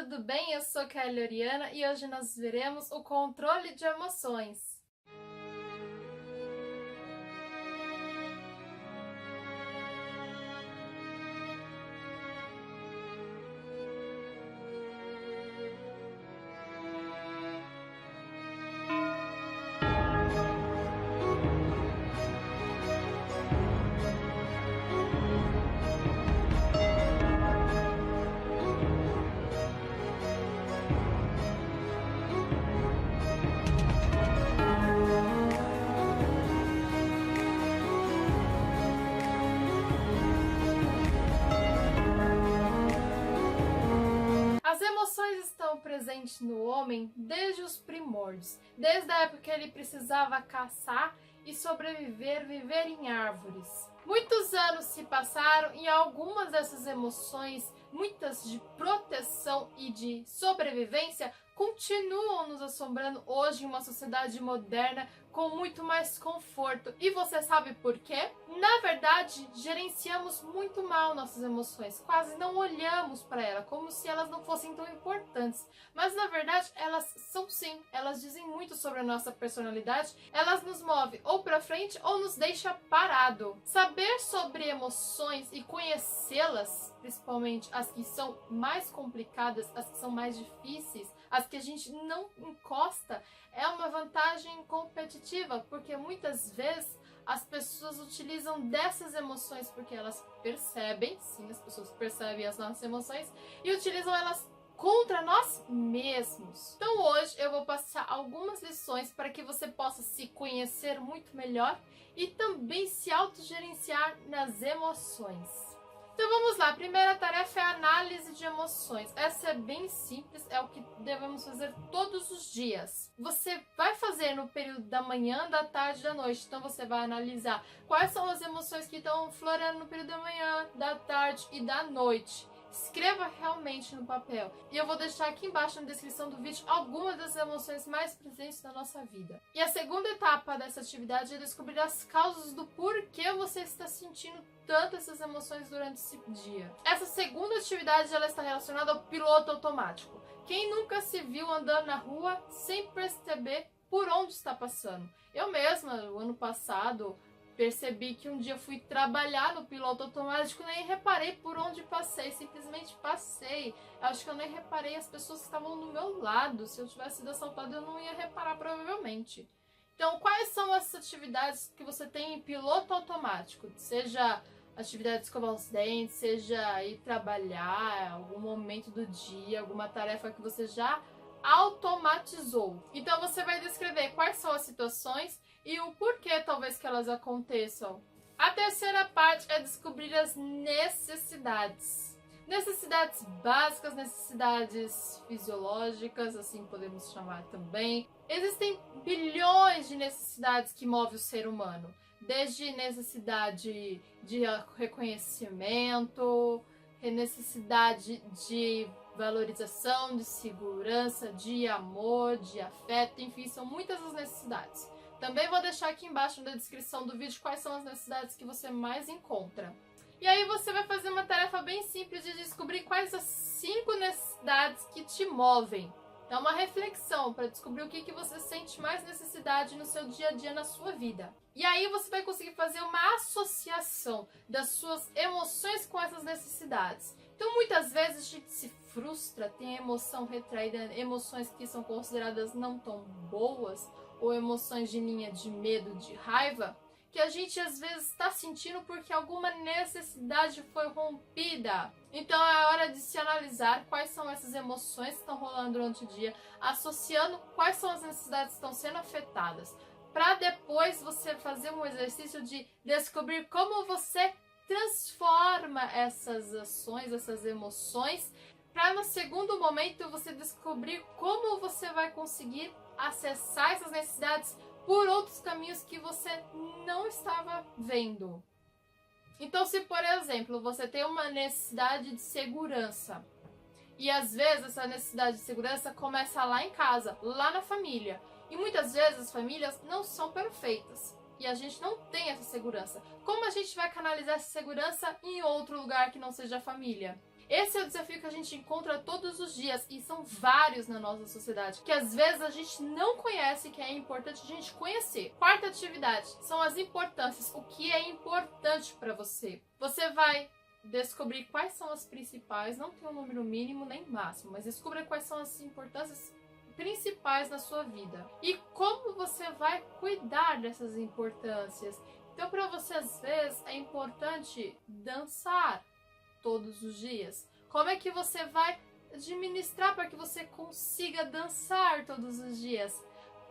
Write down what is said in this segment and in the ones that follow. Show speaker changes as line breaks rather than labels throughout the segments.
tudo bem? Eu sou Kelly Oriana e hoje nós veremos o controle de emoções. As emoções estão presentes no homem desde os primórdios, desde a época que ele precisava caçar e sobreviver, viver em árvores. Muitos anos se passaram e algumas dessas emoções, muitas de proteção e de sobrevivência, continuam nos assombrando hoje em uma sociedade moderna com muito mais conforto. E você sabe por quê? Na verdade, gerenciamos muito mal nossas emoções, quase não olhamos para elas, como se elas não fossem tão importantes. Mas na verdade, elas são sim, elas dizem muito sobre a nossa personalidade, elas nos movem ou para frente ou nos deixa parado. Saber sobre emoções e conhecê-las, principalmente as que são mais complicadas, as que são mais difíceis, as que a gente não encosta, é uma vantagem competitiva, porque muitas vezes as pessoas utilizam dessas emoções porque elas percebem, sim, as pessoas percebem as nossas emoções e utilizam elas contra nós mesmos. Então hoje eu vou passar algumas lições para que você possa se conhecer muito melhor e também se autogerenciar nas emoções. Então vamos lá, a primeira tarefa é a análise de emoções. Essa é bem simples, é o que devemos fazer todos os dias. Você vai fazer no período da manhã, da tarde e da noite. Então você vai analisar quais são as emoções que estão florando no período da manhã, da tarde e da noite. Escreva realmente no papel. E eu vou deixar aqui embaixo na descrição do vídeo algumas das emoções mais presentes na nossa vida. E a segunda etapa dessa atividade é descobrir as causas do porquê você está sentindo tanto essas emoções durante esse dia. Essa segunda atividade ela está relacionada ao piloto automático. Quem nunca se viu andando na rua sem perceber por onde está passando? Eu mesma, no ano passado, percebi que um dia fui trabalhar no piloto automático, nem reparei por onde passei, simplesmente passei. Eu acho que eu nem reparei as pessoas que estavam do meu lado. Se eu tivesse sido assaltada, eu não ia reparar provavelmente. Então, quais são as atividades que você tem em piloto automático? Seja atividade de escovar os dentes, seja ir trabalhar, algum momento do dia, alguma tarefa que você já automatizou. Então você vai descrever quais são as situações e o porquê talvez que elas aconteçam. A terceira parte é descobrir as necessidades. Necessidades básicas, necessidades fisiológicas, assim podemos chamar também. Existem bilhões de necessidades que movem o ser humano. Desde necessidade de reconhecimento, necessidade de valorização, de segurança, de amor, de afeto, enfim, são muitas as necessidades. Também vou deixar aqui embaixo na descrição do vídeo quais são as necessidades que você mais encontra. E aí você vai fazer uma tarefa bem simples de descobrir quais as 5 necessidades que te movem. Então, uma reflexão para descobrir o que você sente mais necessidade no seu dia a dia, na sua vida. E aí você vai conseguir fazer uma associação das suas emoções com essas necessidades. Então, muitas vezes a gente se frustra, tem emoção retraída, emoções que são consideradas não tão boas, ou emoções de linha de medo, de raiva, que a gente às vezes está sentindo porque alguma necessidade foi rompida. Então é hora de se analisar quais são essas emoções que estão rolando durante o dia, associando quais são as necessidades que estão sendo afetadas, para depois você fazer um exercício de descobrir como você transforma essas ações, essas emoções, para no segundo momento você descobrir como você vai conseguir acessar essas necessidades por outros caminhos que você não estava vendo. Então, se por exemplo, você tem uma necessidade de segurança, e às vezes essa necessidade de segurança começa lá em casa, lá na família, e muitas vezes as famílias não são perfeitas, e a gente não tem essa segurança. Como a gente vai canalizar essa segurança em outro lugar que não seja a família? Esse é o desafio que a gente encontra todos os dias, e são vários na nossa sociedade, que às vezes a gente não conhece, que é importante a gente conhecer. Quarta atividade são as importâncias. O que é importante para você? Você vai descobrir quais são as principais, não tem um número mínimo nem máximo, mas descubra quais são as importâncias principais na sua vida e como você vai cuidar dessas importâncias. Então, para você, às vezes, é importante dançar todos os dias. Como é que você vai administrar para que você consiga dançar todos os dias?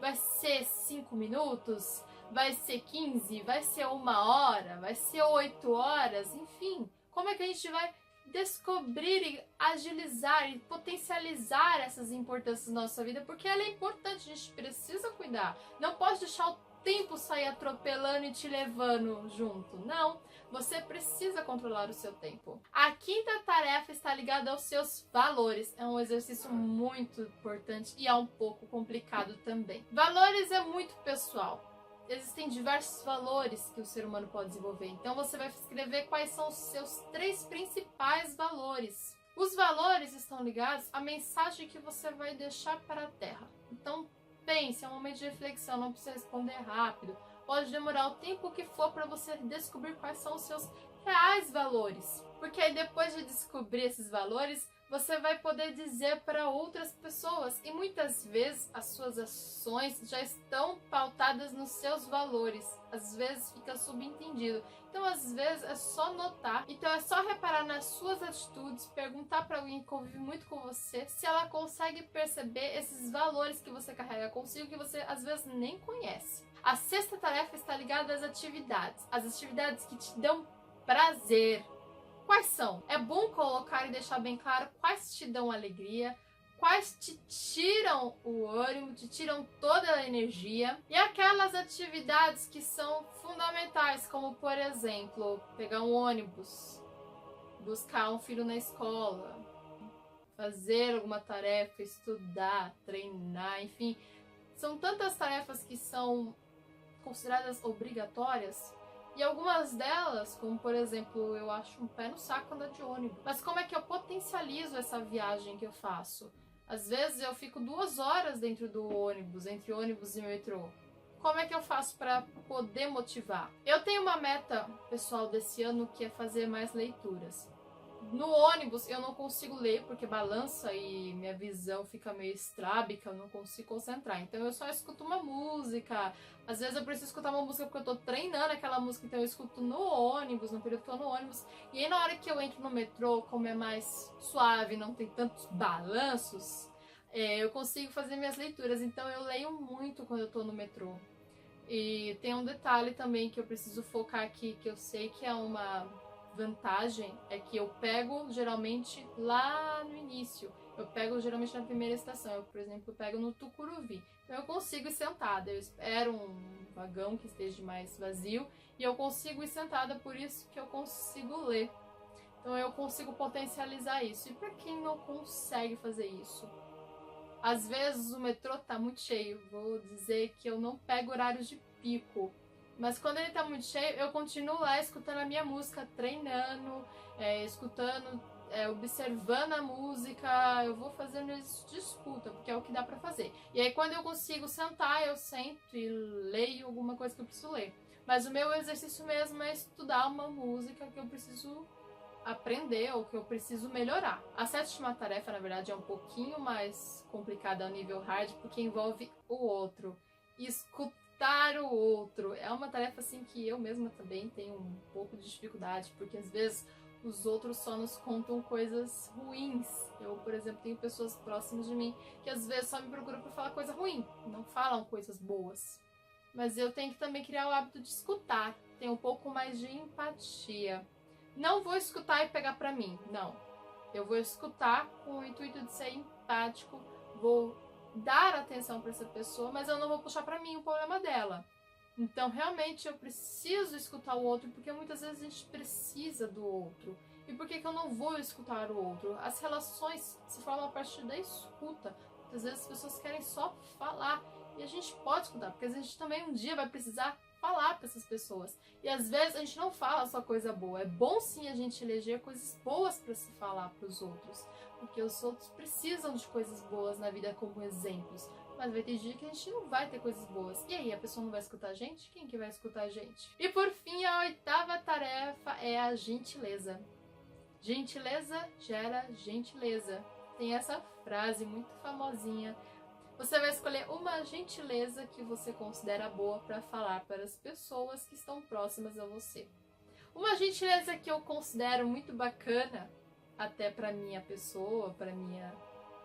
Vai ser 5 minutos? Vai ser 15? Vai ser 1 hora? Vai ser 8 horas? Enfim, como é que a gente vai descobrir e agilizar e potencializar essas importâncias na nossa vida? Porque ela é importante, a gente precisa cuidar. Não pode deixar o tempo sair atropelando e te levando junto. Não, você precisa controlar o seu tempo. A quinta tarefa está ligada aos seus valores. É um exercício muito importante e é um pouco complicado também. Valores é muito pessoal. Existem diversos valores que o ser humano pode desenvolver. Então você vai escrever quais são os seus 3 principais valores. Os valores estão ligados à mensagem que você vai deixar para a Terra. Então pense, é um momento de reflexão, não precisa responder rápido. Pode demorar o tempo que for para você descobrir quais são os seus reais valores. Porque aí depois de descobrir esses valores, você vai poder dizer para outras pessoas. E muitas vezes as suas ações já estão pautadas nos seus valores. Às vezes fica subentendido. Então, às vezes, é só notar. Então, é só reparar nas suas atitudes, perguntar para alguém que convive muito com você se ela consegue perceber esses valores que você carrega consigo, que você, às vezes, nem conhece. A sexta tarefa está ligada às atividades. As atividades que te dão prazer. Quais são? É bom colocar e deixar bem claro quais te dão alegria, quais te tiram o ânimo, te tiram toda a energia, e aquelas atividades que são fundamentais, como por exemplo, pegar um ônibus, buscar um filho na escola, fazer alguma tarefa, estudar, treinar, enfim, são tantas tarefas que são consideradas obrigatórias. E algumas delas, como por exemplo, eu acho um pé no saco andar de ônibus. Mas como é que eu potencializo essa viagem que eu faço? Às vezes eu fico 2 horas dentro do ônibus, entre ônibus e metrô. Como é que eu faço para poder motivar? Eu tenho uma meta pessoal desse ano que é fazer mais leituras. No ônibus eu não consigo ler porque balança e minha visão fica meio estrábica, eu não consigo concentrar. Então eu só escuto uma música. Às vezes eu preciso escutar uma música porque eu tô treinando aquela música, então eu escuto no ônibus, no período que eu tô no ônibus. E aí na hora que eu entro no metrô, como é mais suave, não tem tantos balanços, eu consigo fazer minhas leituras. Então eu leio muito quando eu tô no metrô. E tem um detalhe também que eu preciso focar aqui, que eu sei que é uma vantagem, é que eu pego geralmente lá no início. Eu pego geralmente na primeira estação. Eu, por exemplo, pego no Tucuruvi. Então eu consigo ir sentada. Eu espero um vagão que esteja mais vazio e eu consigo ir sentada, por isso que eu consigo ler. Então eu consigo potencializar isso. E para quem não consegue fazer isso? Às vezes o metrô tá muito cheio. Vou dizer que eu não pego horários de pico. Mas quando ele tá muito cheio, eu continuo lá escutando a minha música, treinando, escutando, observando a música. Eu vou fazendo isso de escuta, porque é o que dá pra fazer. E aí quando eu consigo sentar, eu sento e leio alguma coisa que eu preciso ler. Mas o meu exercício mesmo é estudar uma música que eu preciso aprender ou que eu preciso melhorar. A 7ª tarefa, na verdade, é um pouquinho mais complicada ao nível hard, porque envolve o outro. Escutar o outro. É uma tarefa assim que eu mesma também tenho um pouco de dificuldade, porque às vezes os outros só nos contam coisas ruins. Eu, por exemplo, tenho pessoas próximas de mim que às vezes só me procuram para falar coisa ruim, não falam coisas boas. Mas eu tenho que também criar o hábito de escutar, ter um pouco mais de empatia. Não vou escutar e pegar pra mim, não. Eu vou escutar com o intuito de ser empático, vou dar atenção pra essa pessoa, mas eu não vou puxar pra mim o problema dela. Então, realmente, eu preciso escutar o outro, porque muitas vezes a gente precisa do outro. E por que eu não vou escutar o outro? As relações se formam a partir da escuta. Muitas vezes as pessoas querem só falar, e a gente pode escutar, porque a gente também um dia vai precisar falar. falar para essas pessoas. E às vezes a gente não fala só coisa boa. É bom sim a gente eleger coisas boas para se falar para os outros, porque os outros precisam de coisas boas na vida como exemplos. Mas vai ter dia que a gente não vai ter coisas boas. E aí, a pessoa não vai escutar a gente? Quem que vai escutar a gente? E por fim, a 8ª tarefa é a gentileza. Gentileza gera gentileza. Tem essa frase muito famosinha. Você vai escolher uma gentileza que você considera boa para falar para as pessoas que estão próximas a você. Uma gentileza que eu considero muito bacana, até para minha pessoa, para minha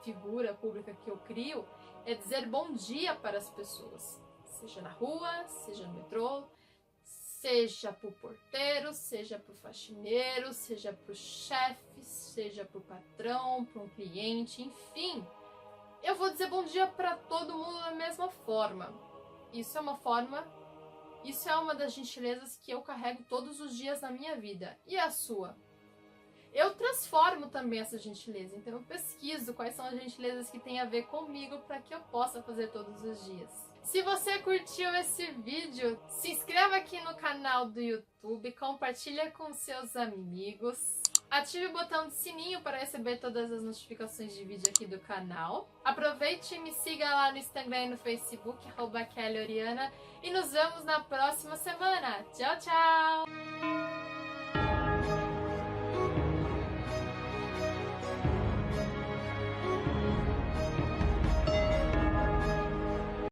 figura pública que eu crio, é dizer bom dia para as pessoas. Seja na rua, seja no metrô, seja para o porteiro, seja para o faxineiro, seja para o chefe, seja para o patrão, para um cliente, enfim. Eu vou dizer bom dia para todo mundo da mesma forma. Isso é uma das gentilezas que eu carrego todos os dias na minha vida. E a sua? Eu transformo também essa gentileza, então eu pesquiso quais são as gentilezas que têm a ver comigo para que eu possa fazer todos os dias. Se você curtiu esse vídeo, se inscreva aqui no canal do YouTube, compartilha com seus amigos, ative o botão de sininho para receber todas as notificações de vídeo aqui do canal. Aproveite e me siga lá no Instagram e no Facebook, @KellyOriana, e nos vemos na próxima semana. Tchau, tchau!